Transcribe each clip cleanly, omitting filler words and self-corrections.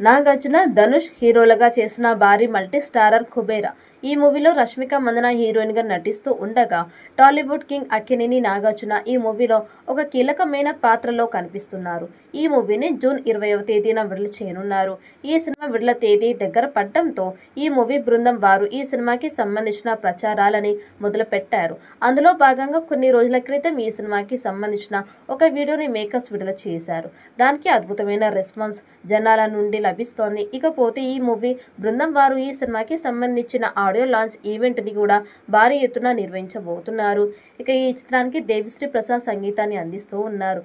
నాగార్జున, ధనుష్ హీరోలుగా చేసిన భారీ మల్టీ స్టారర్ కుబేరా. ఈ మూవీలో రష్మిక మందన హీరోయిన్ గా నటిస్తూ ఉండగా టాలీవుడ్ కింగ్ అక్కినేని నాగార్జున ఈ మూవీలో ఒక కీలకమైన పాత్రలో కనిపిస్తున్నారు. ఈ మూవీని జూన్ 20వ తేదీన విడుదల చేయనున్నారు. ఈ సినిమా విడుదల తేదీ దగ్గర పడటంతో ఈ మూవీ బృందం వారు ఈ సినిమాకి సంబంధించిన ప్రచారాలని మొదలు పెట్టారు. అందులో భాగంగా కొన్ని రోజుల క్రితం ఈ సినిమాకి సంబంధించిన ఒక వీడియోని మేకర్స్ విడుదల చేశారు. దానికి అద్భుతమైన రెస్పాన్స్ జనాల నుండి లభిస్తోంది. ఇకపోతే ఈ మూవీ బృందం వారు ఈ సినిమాకి సంబంధించిన ఆడియో లాంచ్ ఈవెంట్ ని కూడా భారీ ఎత్తున నిర్వహించబోతున్నారు. ఇక ఈ చిత్రానికి దేవిశ్రీ ప్రసాద్ సంగీతాన్ని అందిస్తూ ఉన్నారు.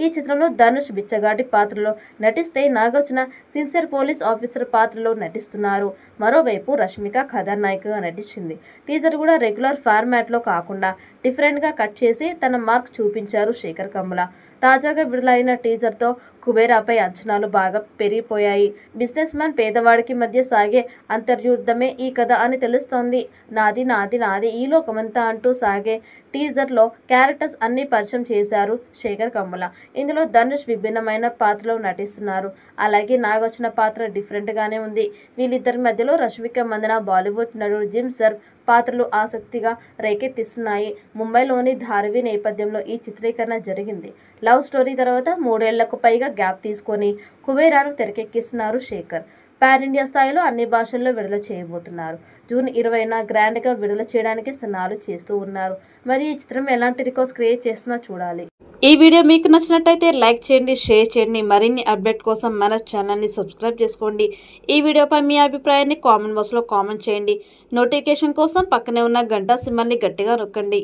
ఈ చిత్రంలో ధనుష్ బిచ్చగాడి పాత్రలో నటిస్తే నాగార్జున సిన్సియర్ పోలీస్ ఆఫీసర్ పాత్రలో నటిస్తున్నారు. మరోవైపు రష్మిక కథానాయికగా నటించింది. టీజర్ కూడా రెగ్యులర్ ఫార్మాట్లో కాకుండా డిఫరెంట్గా కట్ చేసి తన మార్క్ చూపించారు శేఖర్ కమ్ముల. తాజాగా విడుదలైన టీజర్తో కుబేరాపై అంచనాలు బాగా పెరిగిపోయాయి. బిజినెస్ మ్యాన్ పేదవాడికి మధ్య సాగే అంతర్యుద్ధమే ఈ కథ అని తెలుస్తోంది. నాది నాది నాది ఈ లోకమంతా అంటూ సాగే టీజర్లో క్యారెక్టర్స్ అన్ని పరిచయం చేశారు శేఖర్ కమ్ముల. ఇందులో ధనుష్ విభిన్నమైన పాత్రలో నటిస్తున్నారు. అలాగే నాగార్జున పాత్ర డిఫరెంట్గానే ఉంది. వీళ్ళిద్దరి మధ్యలో రష్మిక మందన, బాలీవుడ్ నటుడు జిమ్ సర్ పాత్రలు ఆసక్తిగా రేకెత్తిస్తున్నాయి. ముంబైలోని ధారావి నేపథ్యంలో ఈ చిత్రీకరణ జరిగింది. లవ్ స్టోరీ తర్వాత 3 ఏళ్లకు పైగా గ్యాప్ తీసుకొని కుబేరాను తెరకెక్కిస్తున్నారు శేఖర్. పాన్ ఇండియా స్థాయిలో అన్ని భాషల్లో విడుదల చేయబోతున్నారు. జూన్ 20న గ్రాండ్గా విడుదల చేయడానికి సన్నాహాలు చేస్తూ ఉన్నారు. మరి ఈ చిత్రం ఎలాంటి రికార్డ్స్ క్రియేట్ చేస్తుందో చూడాలి. ఈ వీడియో మీకు నచ్చినట్టయితే లైక్ చేయండి, షేర్ చేయండి. మరిన్ని అప్డేట్ కోసం మన ఛానల్ని సబ్స్క్రైబ్ చేసుకోండి. ఈ వీడియోపై మీ అభిప్రాయాన్ని కామెంట్ బాక్స్లో కామెంట్ చేయండి. నోటిఫికేషన్ కోసం పక్కనే ఉన్న గంట సింబల్ని గట్టిగా నొక్కండి.